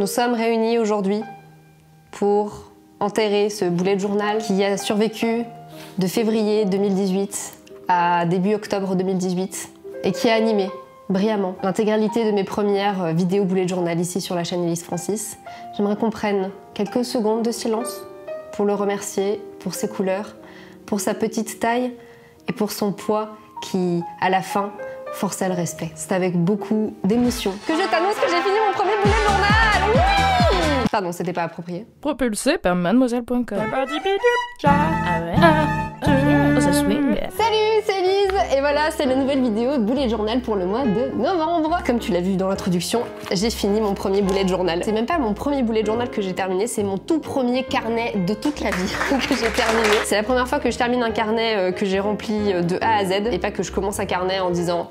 Nous sommes réunis aujourd'hui pour enterrer ce bullet journal qui a survécu de février 2018 à début octobre 2018 et qui a animé brillamment l'intégralité de mes premières vidéos bullet journal ici sur la chaîne Elise Francis. J'aimerais qu'on prenne quelques secondes de silence pour le remercier pour ses couleurs, pour sa petite taille et pour son poids qui, à la fin, forçait le respect. C'est avec beaucoup d'émotion que je t'annonce que j'ai fini mon premier bullet journal. Oui! Pardon, c'était pas approprié. Propulsé par mademoiselle.com. Salut, c'est Lise et voilà, c'est la nouvelle vidéo de bullet journal pour le mois de novembre. Comme tu l'as vu dans l'introduction, j'ai fini mon premier bullet journal. C'est même pas mon premier bullet journal que j'ai terminé, c'est mon tout premier carnet de toute la vie que j'ai terminé. C'est la première fois que je termine un carnet que j'ai rempli de A à Z et pas que je commence un carnet en disant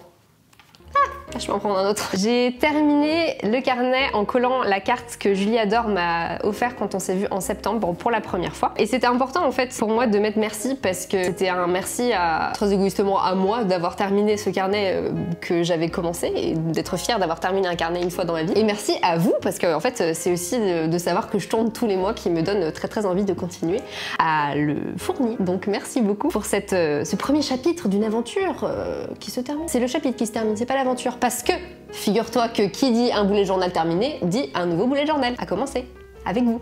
je peux en prendre un autre. J'ai terminé le carnet en collant la carte que Julie Adore m'a offert quand on s'est vu en septembre pour la première fois. Et c'était important en fait pour moi de mettre merci parce que c'était un merci très égoïstement à moi d'avoir terminé ce carnet que j'avais commencé et d'être fière d'avoir terminé un carnet une fois dans ma vie. Et merci à vous parce que en fait c'est aussi de savoir que je tourne tous les mois qui me donne très envie de continuer à le fournir. Donc merci beaucoup pour ce premier chapitre d'une aventure qui se termine. C'est le chapitre qui se termine, c'est pas l'aventure. Parce que, figure-toi que qui dit un bullet journal terminé, dit un nouveau bullet journal. À commencer, avec vous.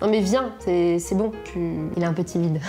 Non mais viens, c'est bon, il est un peu timide.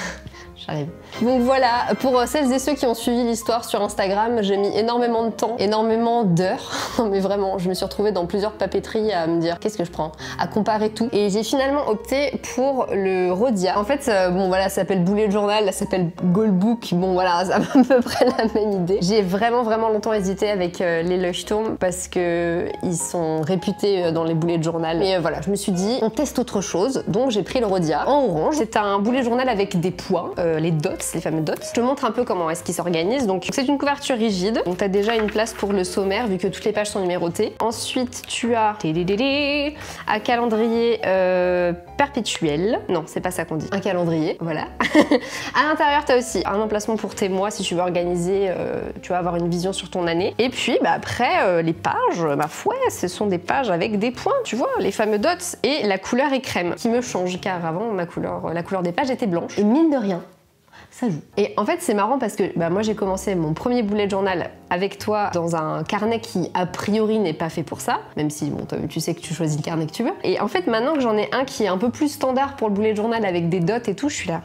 J'arrive. Donc voilà, pour celles et ceux qui ont suivi l'histoire sur Instagram, j'ai mis énormément de temps, énormément d'heures. Non mais vraiment, je me suis retrouvée dans plusieurs papeteries à me dire qu'est-ce que je prends, à comparer tout. Et j'ai finalement opté pour le Rhodia. En fait, bon voilà, ça s'appelle bullet journal, là ça s'appelle Goldbook. Bon voilà, ça a à peu près la même idée. J'ai vraiment longtemps hésité avec les Leuchtturm parce que ils sont réputés dans les bullets journal. Mais voilà, je me suis dit, on teste autre chose. Donc j'ai pris le Rhodia en orange. C'est un bullet journal avec des points. Les dots, les fameux dots. Je te montre un peu comment est-ce qu'il s'organise. Donc c'est une couverture rigide. Donc tu as déjà une place pour le sommaire vu que toutes les pages sont numérotées. Ensuite tu as un calendrier perpétuel. Non, c'est pas ça qu'on dit. Un calendrier, voilà. À l'intérieur tu as aussi un emplacement pour tes mois si tu veux organiser, tu vas avoir une vision sur ton année. Et puis après les pages, ma foi, ce sont des pages avec des points, tu vois, les fameux dots. Et la couleur est crème qui me change car avant la couleur des pages était blanche. Et mine de rien, ça joue. Et en fait c'est marrant parce que moi j'ai commencé mon premier bullet journal avec toi dans un carnet qui a priori n'est pas fait pour ça, même si bon tu sais que tu choisis le carnet que tu veux. Et en fait maintenant que j'en ai un qui est un peu plus standard pour le bullet journal avec des dots et tout, je suis là.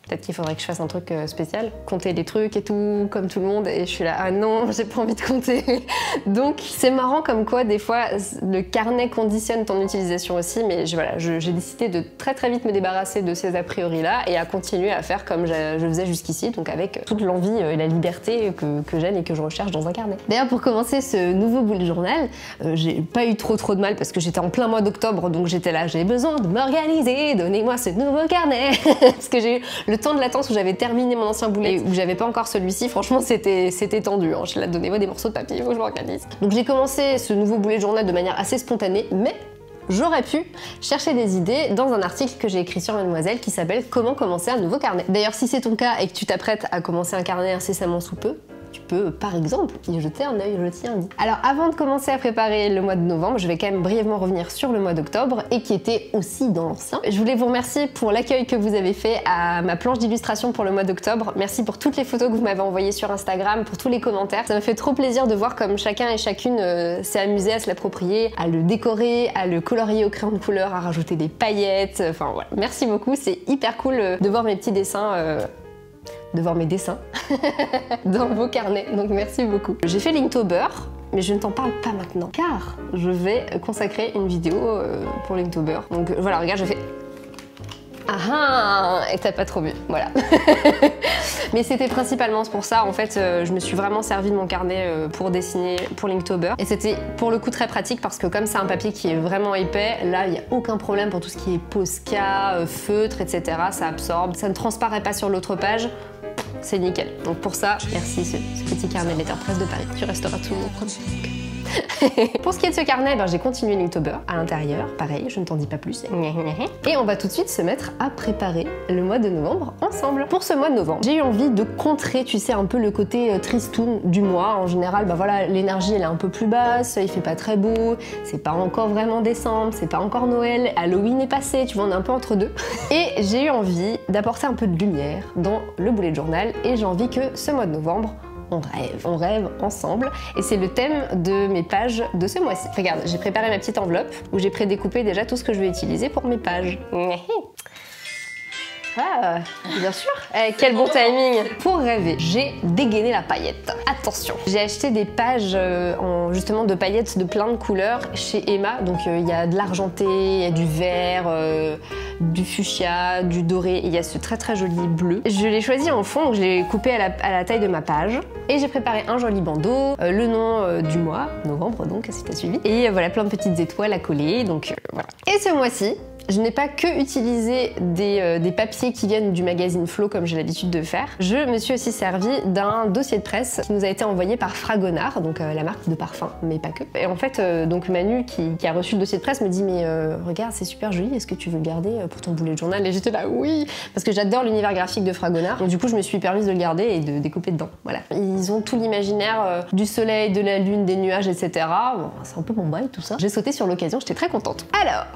Peut-être qu'il faudrait que je fasse un truc spécial, compter les trucs et tout, comme tout le monde, et je suis là, ah non, j'ai pas envie de compter. Donc c'est marrant comme quoi des fois le carnet conditionne ton utilisation aussi, mais j'ai décidé de très vite me débarrasser de ces a priori là et à continuer à faire comme je faisais jusqu'ici, donc avec toute l'envie et la liberté que j'aime et que je recherche dans un carnet. D'ailleurs pour commencer ce nouveau bullet journal, j'ai pas eu trop de mal parce que j'étais en plein mois d'octobre, donc j'étais là, j'ai besoin de m'organiser, donnez-moi ce nouveau carnet. Parce que j'ai eu le temps de latence où j'avais terminé mon ancien bullet et où j'avais pas encore celui-ci, franchement c'était tendu, hein. Je l'ai donné moi des morceaux de papier, il faut que je m'organise. Donc j'ai commencé ce nouveau bullet journal de manière assez spontanée, mais j'aurais pu chercher des idées dans un article que j'ai écrit sur Mademoiselle qui s'appelle Comment commencer un nouveau carnet. D'ailleurs si c'est ton cas et que tu t'apprêtes à commencer un carnet incessamment sous peu, tu peux par exemple y jeter un œil, je t'y invite. Alors avant de commencer à préparer le mois de novembre, je vais quand même brièvement revenir sur le mois d'octobre et qui était aussi dans l'ancien. Je voulais vous remercier pour l'accueil que vous avez fait à ma planche d'illustration pour le mois d'octobre. Merci pour toutes les photos que vous m'avez envoyées sur Instagram, pour tous les commentaires. Ça me fait trop plaisir de voir comme chacun et chacune s'est amusé à se l'approprier, à le décorer, à le colorier au crayon de couleur, à rajouter des paillettes. Enfin voilà, merci beaucoup, c'est hyper cool de voir mes petits dessins. De voir mes dessins dans vos carnets, donc merci beaucoup. J'ai fait Linktober, mais je ne t'en parle pas maintenant, car je vais consacrer une vidéo pour Linktober. Donc voilà, regarde, je fais... Ah, et t'as pas trop vu, voilà. Mais c'était principalement pour ça, en fait, je me suis vraiment servi de mon carnet pour dessiner pour Linktober. Et c'était pour le coup très pratique parce que comme c'est un papier qui est vraiment épais, là il n'y a aucun problème pour tout ce qui est Posca, feutre, etc. Ça absorbe, ça ne transparaît pas sur l'autre page. C'est nickel. Donc pour ça, merci ce petit carnet de letterpress de Paris. Tu resteras tout mon premier. Pour ce qui est de ce carnet, ben, j'ai continué l'Inktober à l'intérieur, pareil, je ne t'en dis pas plus. Et on va tout de suite se mettre à préparer le mois de novembre ensemble. Pour ce mois de novembre, j'ai eu envie de contrer, tu sais, un peu le côté tristoun du mois. En général, ben voilà, l'énergie elle est un peu plus basse, il fait pas très beau, c'est pas encore vraiment décembre, c'est pas encore Noël, Halloween est passé, tu vois, on est un peu entre deux. Et j'ai eu envie d'apporter un peu de lumière dans le bullet journal et j'ai envie que ce mois de novembre, on rêve ensemble. Et c'est le thème de mes pages de ce mois-ci. Regarde, j'ai préparé ma petite enveloppe où j'ai prédécoupé déjà tout ce que je vais utiliser pour mes pages. Ah, bien sûr. Quel bon timing. Pour rêver, j'ai dégainé la paillette. Attention, j'ai acheté des pages justement de paillettes de plein de couleurs chez Emma. Donc il y a de l'argenté, il y a du vert, du fuchsia, du doré. Et il y a ce très très joli bleu. Je l'ai choisi en fond, donc je l'ai coupé à la taille de ma page. Et j'ai préparé un joli bandeau, le nom du mois, novembre donc, si t'as suivi. Et voilà, plein de petites étoiles à coller, donc voilà. Et ce mois-ci, je n'ai pas que utilisé des papiers qui viennent du magazine Flow comme j'ai l'habitude de faire. Je me suis aussi servi d'un dossier de presse qui nous a été envoyé par Fragonard, donc la marque de parfum, mais pas que. Et en fait, donc Manu qui a reçu le dossier de presse me dit mais regarde, c'est super joli, est-ce que tu veux le garder pour ton bullet journal? Et j'étais là oui, parce que j'adore l'univers graphique de Fragonard. Donc du coup, je me suis permise de le garder et de découper dedans. Voilà. Ils ont tout l'imaginaire du soleil, de la lune, des nuages, etc. Bon, c'est un peu mon bail tout ça. J'ai sauté sur l'occasion, j'étais très contente. Alors,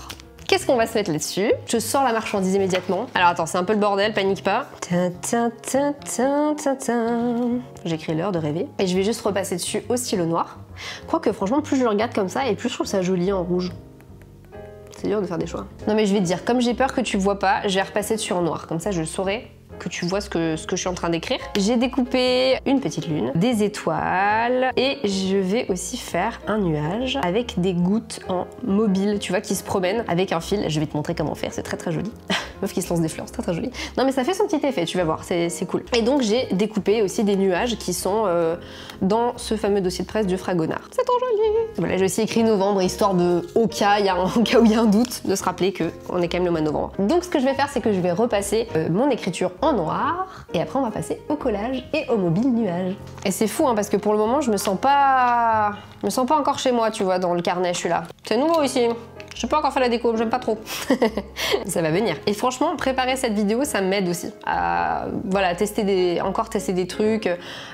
qu'est-ce qu'on va se mettre là-dessus? Je sors la marchandise immédiatement. Alors attends, c'est un peu le bordel, panique pas. J'écris l'heure de rêver. Et je vais juste repasser dessus au stylo noir. Quoique franchement, plus je le regarde comme ça et plus je trouve ça joli en rouge. C'est dur de faire des choix. Non mais je vais te dire, comme j'ai peur que tu vois pas, je vais repasser dessus en noir. Comme ça je saurai que tu vois ce que je suis en train d'écrire. J'ai découpé une petite lune, des étoiles et je vais aussi faire un nuage avec des gouttes en mobile, tu vois, qui se promènent avec un fil. Je vais te montrer comment faire, c'est très très joli. Meuf qui se lance des fleurs, c'est très très joli. Non mais ça fait son petit effet, tu vas voir, c'est cool. Et donc j'ai découpé aussi des nuages qui sont dans ce fameux dossier de presse du Fragonard. C'est trop joli. Voilà, j'ai aussi écrit novembre, histoire de, au cas où il y a un doute, de se rappeler qu'on est quand même le mois de novembre. Donc ce que je vais faire, c'est que je vais repasser mon écriture en noir et après on va passer au collage et au mobile nuage. Et c'est fou hein, parce que pour le moment je me sens pas encore chez moi, tu vois, dans le carnet. Je suis là, c'est nouveau ici. Je n'ai pas encore fait la déco, j'aime pas trop. Ça va venir. Et franchement, préparer cette vidéo, ça m'aide aussi à voilà, tester des trucs,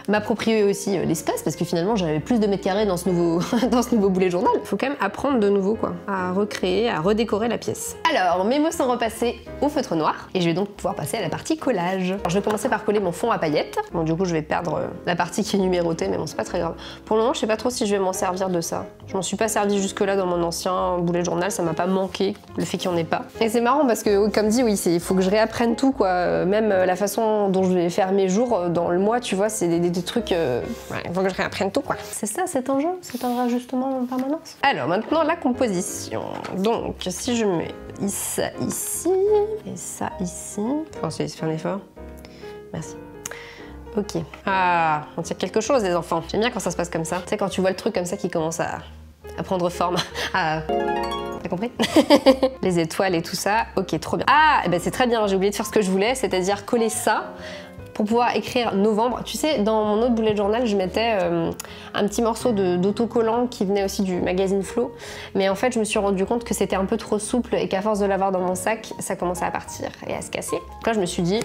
m'approprier aussi l'espace, parce que finalement, j'avais plus de mètres carrés dans ce nouveau bullet journal. Il faut quand même apprendre de nouveau, quoi, à recréer, à redécorer la pièce. Alors, mes mots sont repassés au feutre noir, et je vais donc pouvoir passer à la partie collage. Alors, je vais commencer par coller mon fond à paillettes. Bon, du coup, je vais perdre la partie qui est numérotée, mais bon, c'est pas très grave. Pour le moment, je sais pas trop si je vais m'en servir de ça. Je m'en suis pas servi jusque-là dans mon ancien bullet journal. Ça m'a pas manqué le fait qu'il n'y en ait pas. Et c'est marrant parce que, comme dit, oui, il faut que je réapprenne tout, quoi. Même la façon dont je vais faire mes jours dans le mois, tu vois, c'est des trucs. Il faut que je réapprenne tout, quoi. C'est ça, cet enjeu, c'est un réajustement en permanence. Alors maintenant, la composition. Donc, si je mets ça ici et ça ici. François, fais un effort. Merci. Ok. Ah, on tire quelque chose, les enfants. J'aime bien quand ça se passe comme ça. Tu sais, quand tu vois le truc comme ça qui commence à prendre forme. T'as compris? Les étoiles et tout ça, ok, trop bien. Ah, ben c'est très bien, j'ai oublié de faire ce que je voulais, c'est-à-dire coller ça pour pouvoir écrire novembre. Tu sais, dans mon autre bullet journal, je mettais un petit morceau d'autocollant qui venait aussi du magazine Flow, mais en fait, je me suis rendu compte que c'était un peu trop souple et qu'à force de l'avoir dans mon sac, ça commençait à partir et à se casser. Donc là, je me suis dit,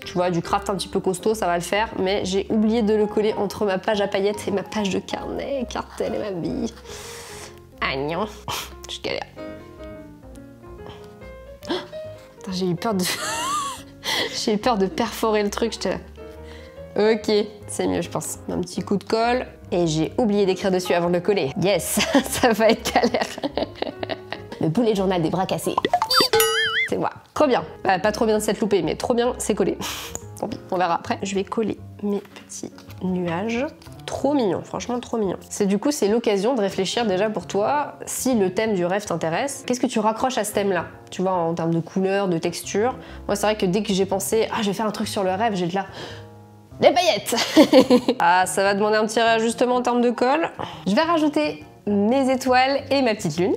tu vois, du craft un petit peu costaud, ça va le faire, mais j'ai oublié de le coller entre ma page à paillettes et ma page de carnet, car telle est ma vie. Ah non, je galère. J'ai eu peur de... J'ai eu peur de perforer le truc, j'étais là. Ok, c'est mieux je pense. Un petit coup de colle. Et j'ai oublié d'écrire dessus avant de le coller. Yes, ça va être galère. Le bullet journal des bras cassés. C'est moi. Trop bien. Bah, pas trop bien de s'être loupé, mais trop bien, c'est collé. Tant pis, on verra après. Je vais coller mes petits nuages. Trop mignon, franchement trop mignon. Du coup, c'est l'occasion de réfléchir déjà pour toi, si le thème du rêve t'intéresse, qu'est-ce que tu raccroches à ce thème-là? Tu vois, en termes de couleur, de texture. Moi, c'est vrai que dès que j'ai pensé, ah, je vais faire un truc sur le rêve, j'ai de là... Les paillettes. Ah, ça va demander un petit réajustement en termes de colle. Je vais rajouter mes étoiles et ma petite lune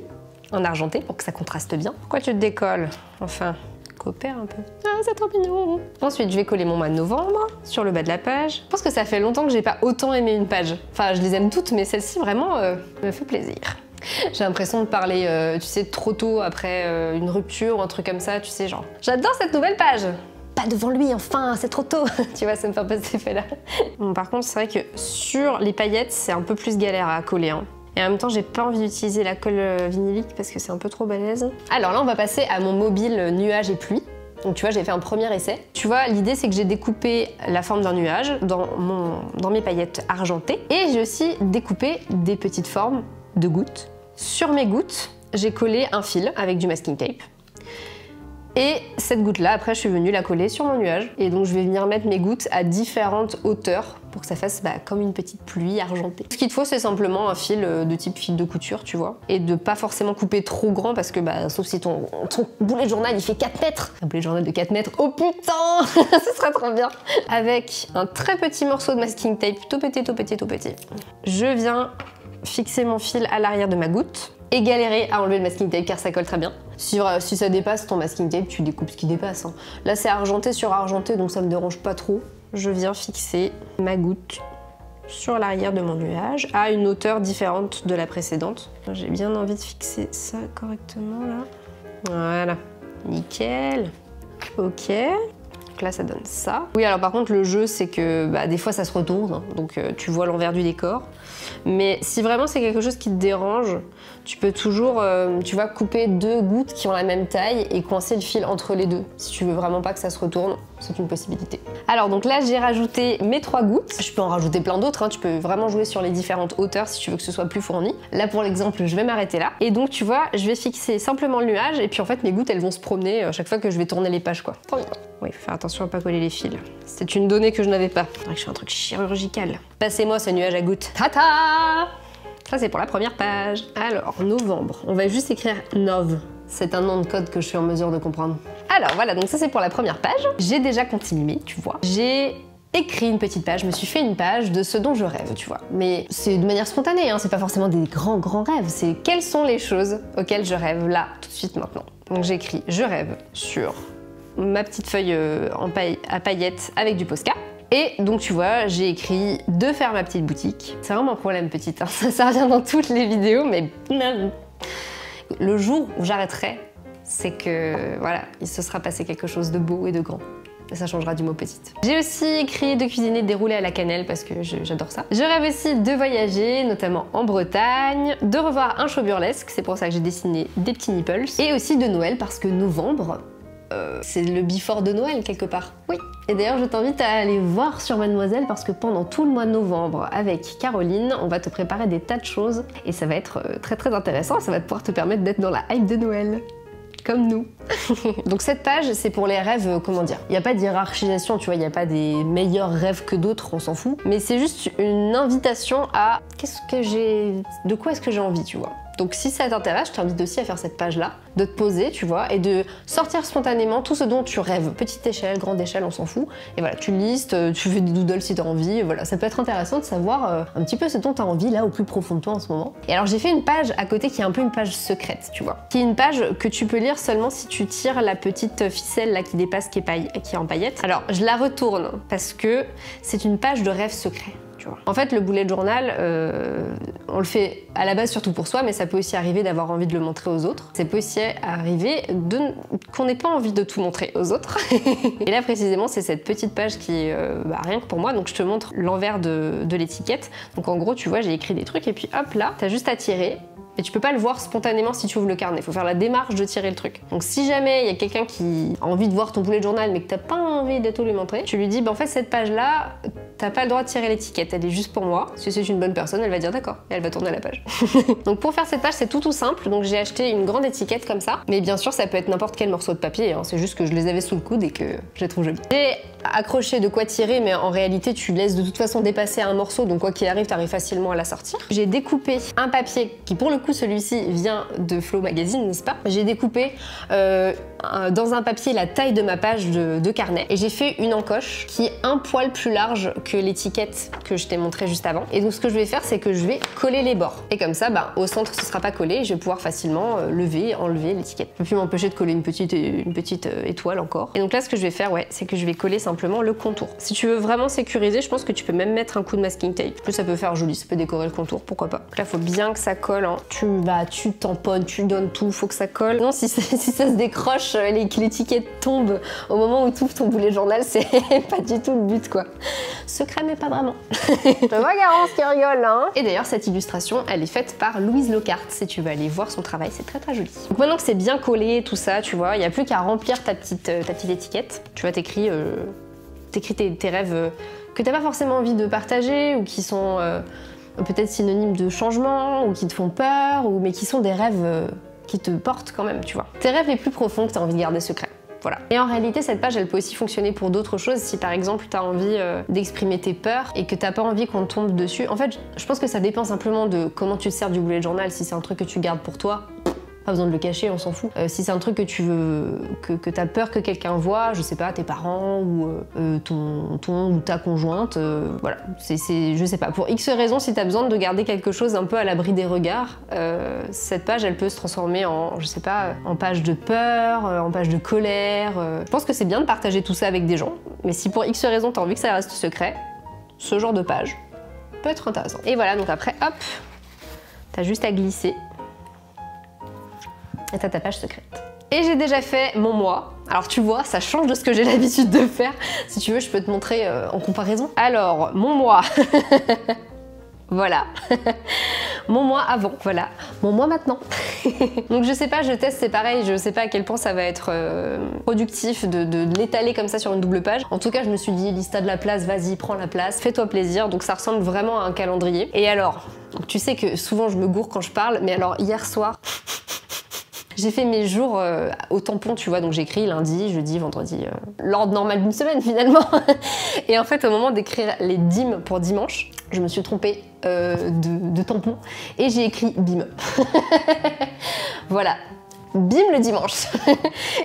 en argenté pour que ça contraste bien. Pourquoi tu te décolles? Enfin, coopère un peu. Ah, c'est trop mignon. Ensuite, je vais coller mon mois de novembre sur le bas de la page. Je pense que ça fait longtemps que j'ai pas autant aimé une page. Enfin, je les aime toutes, mais celle-ci vraiment me fait plaisir. J'ai l'impression de parler, tu sais, trop tôt après une rupture ou un truc comme ça, tu sais, genre. J'adore cette nouvelle page. Pas devant lui, enfin, c'est trop tôt. Tu vois, ça me fait un peu cet effet-là. Bon, par contre, c'est vrai que sur les paillettes, c'est un peu plus galère à coller. Hein. Et en même temps, j'ai pas envie d'utiliser la colle vinylique parce que c'est un peu trop balèze. Alors là, on va passer à mon mobile nuage et pluie. Donc tu vois, j'ai fait un premier essai. Tu vois, l'idée c'est que j'ai découpé la forme d'un nuage dans mes paillettes argentées. Et j'ai aussi découpé des petites formes de gouttes. Sur mes gouttes, j'ai collé un fil avec du masking tape. Et cette goutte-là, après, je suis venue la coller sur mon nuage. Et donc, je vais venir mettre mes gouttes à différentes hauteurs pour que ça fasse comme une petite pluie argentée. Ce qu'il te faut, c'est simplement un fil de type fil de couture, tu vois. Et de pas forcément couper trop grand parce que, sauf si ton boulet de journal, il fait 4 mètres. Un boulet de journal de 4 mètres, oh putain ce serait trop bien. Avec un très petit morceau de masking tape, tout petit, tout petit, tout petit. Je viens fixer mon fil à l'arrière de ma goutte. Et galérer à enlever le masking tape car ça colle très bien. Si ça dépasse ton masking tape, tu découpes ce qui dépasse. Hein. Là c'est argenté sur argenté donc ça me dérange pas trop. Je viens fixer ma goutte sur l'arrière de mon nuage à une hauteur différente de la précédente. J'ai bien envie de fixer ça correctement là. Voilà, nickel. Ok. Donc là ça donne ça. Oui alors par contre le jeu c'est que des fois ça se retourne, hein, donc tu vois l'envers du décor. Mais si vraiment c'est quelque chose qui te dérange, tu peux toujours, tu vois, couper 2 gouttes qui ont la même taille et coincer le fil entre les deux. Si tu veux vraiment pas que ça se retourne, c'est une possibilité. Alors donc là j'ai rajouté mes 3 gouttes. Je peux en rajouter plein d'autres, hein. Tu peux vraiment jouer sur les différentes hauteurs si tu veux que ce soit plus fourni. Là pour l'exemple je vais m'arrêter là. Et donc tu vois, je vais fixer simplement le nuage et puis en fait mes gouttes elles vont se promener à chaque fois que je vais tourner les pages quoi. Trop bien. Oui, faut faire attention à pas coller les fils. C'est une donnée que je n'avais pas. Faudrait que je fasse un truc chirurgical. Passez-moi ce nuage à gouttes. Tata! Ça c'est pour la première page. Alors, novembre. On va juste écrire Nov. C'est un nom de code que je suis en mesure de comprendre. Alors voilà, donc ça c'est pour la première page. J'ai déjà continué, tu vois. J'ai écrit une petite page, je me suis fait une page de ce dont je rêve, tu vois. Mais c'est de manière spontanée, hein, c'est pas forcément des grands rêves, c'est quelles sont les choses auxquelles je rêve là, tout de suite maintenant. Donc j'écris « Je rêve » sur ma petite feuille à paillettes avec du Posca. Et donc tu vois, j'ai écrit de faire ma petite boutique. C'est vraiment un problème petite, hein. Ça revient dans toutes les vidéos, mais le jour où j'arrêterai, c'est que voilà, il se sera passé quelque chose de beau et de grand. Et ça changera du mot petite. J'ai aussi écrit de cuisiner des roulés à la cannelle parce que j'adore ça. Je rêve aussi de voyager, notamment en Bretagne, de revoir un show burlesque, c'est pour ça que j'ai dessiné des petits nipples, et aussi de Noël parce que novembre, c'est le before de Noël quelque part. Oui. Et d'ailleurs, je t'invite à aller voir sur Mademoiselle parce que pendant tout le mois de novembre, avec Caroline, on va te préparer des tas de choses et ça va être très très intéressant. Ça va pouvoir te permettre d'être dans la hype de Noël. Comme nous. Donc cette page, c'est pour les rêves, comment dire. Il n'y a pas de hiérarchisation, tu vois, il n'y a pas des meilleurs rêves que d'autres, on s'en fout. Mais c'est juste une invitation à de quoi est-ce que j'ai envie, tu vois. Donc si ça t'intéresse, je t'invite aussi à faire cette page-là, de te poser, tu vois, et de sortir spontanément tout ce dont tu rêves. Petite échelle, grande échelle, on s'en fout. Et voilà, tu listes, tu fais des doodles si t'as envie, et voilà. Ça peut être intéressant de savoir un petit peu ce dont t'as envie, là, au plus profond de toi en ce moment. Et alors j'ai fait une page à côté qui est un peu une page secrète, tu vois. Qui est une page que tu peux lire seulement si tu tires la petite ficelle là qui dépasse, qui est en paillettes. Alors je la retourne, parce que c'est une page de rêve secret. En fait, le bullet journal, on le fait à la base surtout pour soi, mais ça peut aussi arriver d'avoir envie de le montrer aux autres. Ça peut aussi arriver qu'on n'ait pas envie de tout montrer aux autres. Et là, précisément, c'est cette petite page qui est rien que pour moi. Donc, je te montre l'envers de l'étiquette. Donc, en gros, tu vois, j'ai écrit des trucs et puis hop là, t'as juste à tirer. Et tu peux pas le voir spontanément si tu ouvres le carnet, il faut faire la démarche de tirer le truc. Donc si jamais il y a quelqu'un qui a envie de voir ton bullet journal mais que t'as pas envie de tout lui montrer, tu lui dis en fait cette page là, t'as pas le droit de tirer l'étiquette, elle est juste pour moi. Si c'est une bonne personne, elle va dire d'accord et elle va tourner la page. Donc pour faire cette page c'est tout simple, donc j'ai acheté une grande étiquette comme ça, mais bien sûr ça peut être n'importe quel morceau de papier, hein. C'est juste que je les avais sous le coude et que je les trouve jolis. J'ai accroché de quoi tirer, mais en réalité tu laisses de toute façon dépasser un morceau, donc quoi qu'il arrive t'arrives facilement à la sortir. J'ai découpé un papier qui pour le coup coup celui-ci vient de Flow Magazine, n'est-ce pas? J'ai découpé dans un papier la taille de ma page de carnet et j'ai fait une encoche qui est un poil plus large que l'étiquette que je t'ai montré juste avant. Et donc ce que je vais faire, c'est que je vais coller les bords. Et comme ça, bah, au centre ce sera pas collé et je vais pouvoir facilement lever, enlever l'étiquette. Je peux plus m'empêcher de coller une petite étoile encore. Et donc là ce que je vais faire, ouais, c'est que je vais coller simplement le contour. Si tu veux vraiment sécuriser, je pense que tu peux même mettre un coup de masking tape. Plus ça peut faire joli, ça peut décorer le contour, pourquoi pas. Donc là faut bien que ça colle, hein. Tu tamponnes, tu donnes tout, faut que ça colle. Non, si ça se décroche, que l'étiquette tombe au moment où tu ouvres ton boulet journal, c'est pas du tout le but quoi. Secret mais pas vraiment. Je vois Garance qui rigole là, hein. Et d'ailleurs cette illustration, elle est faite par Louise Lockhart. Si tu veux aller voir son travail, c'est très très joli. Donc maintenant que c'est bien collé, tout ça, tu vois, il n'y a plus qu'à remplir ta petite étiquette. Tu vois, t'écris tes rêves que t'as pas forcément envie de partager ou qui sont peut-être synonymes de changement ou qui te font peur, mais qui sont des rêves qui te portent quand même, tu vois. Tes rêves les plus profonds que tu as envie de garder secrets. Voilà. Et en réalité, cette page, elle peut aussi fonctionner pour d'autres choses. Si par exemple, tu as envie d'exprimer tes peurs et que t'as pas envie qu'on tombe dessus. En fait, je pense que ça dépend simplement de comment tu te sers du bullet journal. Si c'est un truc que tu gardes pour toi, pas besoin de le cacher, on s'en fout. Si c'est un truc que tu veux, que t'as peur que quelqu'un voit, je sais pas, tes parents ou ton ou ta conjointe, voilà, je sais pas. Pour X raisons, si t'as besoin de garder quelque chose un peu à l'abri des regards, cette page, elle peut se transformer en, je sais pas, en page de peur, en page de colère. Je pense que c'est bien de partager tout ça avec des gens, mais si pour X raisons t'as envie que ça reste secret, ce genre de page peut être intéressant. Et voilà, donc après, hop, t'as juste à glisser. Et t'as ta page secrète. Et j'ai déjà fait mon mois. Alors tu vois, ça change de ce que j'ai l'habitude de faire. Si tu veux, je peux te montrer en comparaison. Alors, mon mois. Voilà. Mon mois avant, voilà. Mon mois maintenant. Donc je sais pas, je teste, c'est pareil, je sais pas à quel point ça va être productif de l'étaler comme ça sur une double page. En tout cas, je me suis dit, Lista de la place, vas-y, prends la place, fais-toi plaisir. Donc ça ressemble vraiment à un calendrier. Et alors, tu sais que souvent je me gourre quand je parle, mais alors hier soir... J'ai fait mes jours au tampon, tu vois, donc j'écris lundi, jeudi, vendredi, l'ordre normal d'une semaine finalement. Et en fait, au moment d'écrire les dîmes pour dimanche, je me suis trompée de tampon et j'ai écrit bim. Voilà. Bim le dimanche.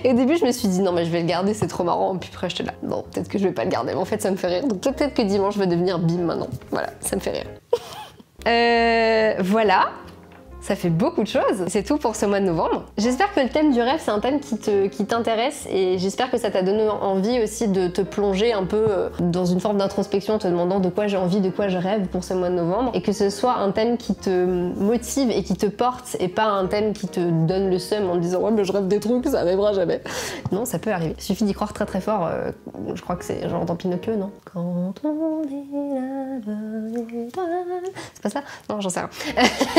Et au début je me suis dit non mais je vais le garder, c'est trop marrant, puis après j'étais là, non peut-être que je vais pas le garder, mais en fait ça me fait rire, donc peut-être que dimanche va devenir bim maintenant, voilà, ça me fait rire. Voilà. Ça fait beaucoup de choses. C'est tout pour ce mois de novembre. J'espère que le thème du rêve, c'est un thème qui t'intéresse et j'espère que ça t'a donné envie aussi de te plonger un peu dans une forme d'introspection en te demandant de quoi j'ai envie, de quoi je rêve pour ce mois de novembre et que ce soit un thème qui te motive et qui te porte et pas un thème qui te donne le seum en te disant ouais mais je rêve des trucs, ça arrivera jamais. Non, ça peut arriver. Il suffit d'y croire très très fort. Je crois que c'est genre dans Pinocchio, non? Quand on est la bonne étoile. C'est pas ça? Non, j'en sais rien.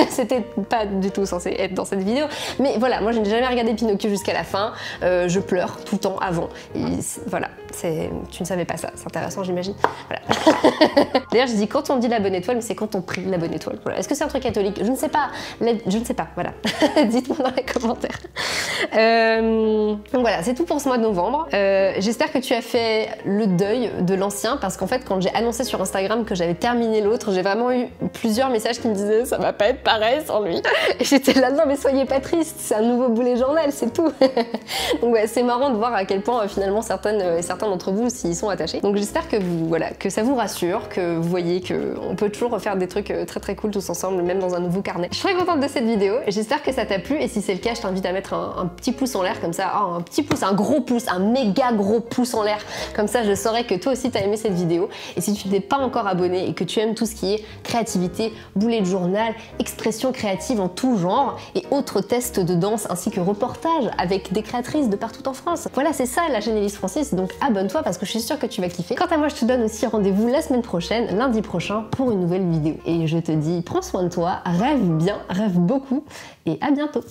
C'était pas du tout censé être dans cette vidéo, mais voilà, moi je n'ai jamais regardé Pinocchio jusqu'à la fin, je pleure tout le temps avant, et voilà, tu ne savais pas ça, c'est intéressant j'imagine, voilà. D'ailleurs je dis quand on dit la bonne étoile, mais c'est quand on prie la bonne étoile, voilà. Est-ce que c'est un truc catholique? Je ne sais pas, voilà, dites-moi dans les commentaires. Donc voilà, c'est tout pour ce mois de novembre, j'espère que tu as fait le deuil de l'ancien, parce qu'en fait quand j'ai annoncé sur Instagram que j'avais terminé l'autre, j'ai vraiment eu plusieurs messages qui me disaient ça va pas être pareil sans lui. Et j'étais là, non mais soyez pas triste, c'est un nouveau boulet journal, c'est tout. Donc ouais, c'est marrant de voir à quel point finalement certains d'entre vous s'y sont attachés. Donc j'espère que que ça vous rassure, que vous voyez qu'on peut toujours refaire des trucs très très cool tous ensemble, même dans un nouveau carnet. Je suis très contente de cette vidéo, j'espère que ça t'a plu et si c'est le cas, je t'invite à mettre un petit pouce en l'air comme ça, oh, un petit pouce, un gros pouce, un méga gros pouce en l'air, comme ça je saurai que toi aussi t'as aimé cette vidéo. Et si tu t'es pas encore abonné et que tu aimes tout ce qui est créativité, boulet de journal, expression créative en tout genre et autres tests de danse ainsi que reportages avec des créatrices de partout en France. Voilà, c'est ça la chaîne Elise Francis, donc abonne-toi parce que je suis sûre que tu vas kiffer. Quant à moi, je te donne aussi rendez-vous la semaine prochaine, lundi prochain, pour une nouvelle vidéo. Et je te dis, prends soin de toi, rêve bien, rêve beaucoup et à bientôt.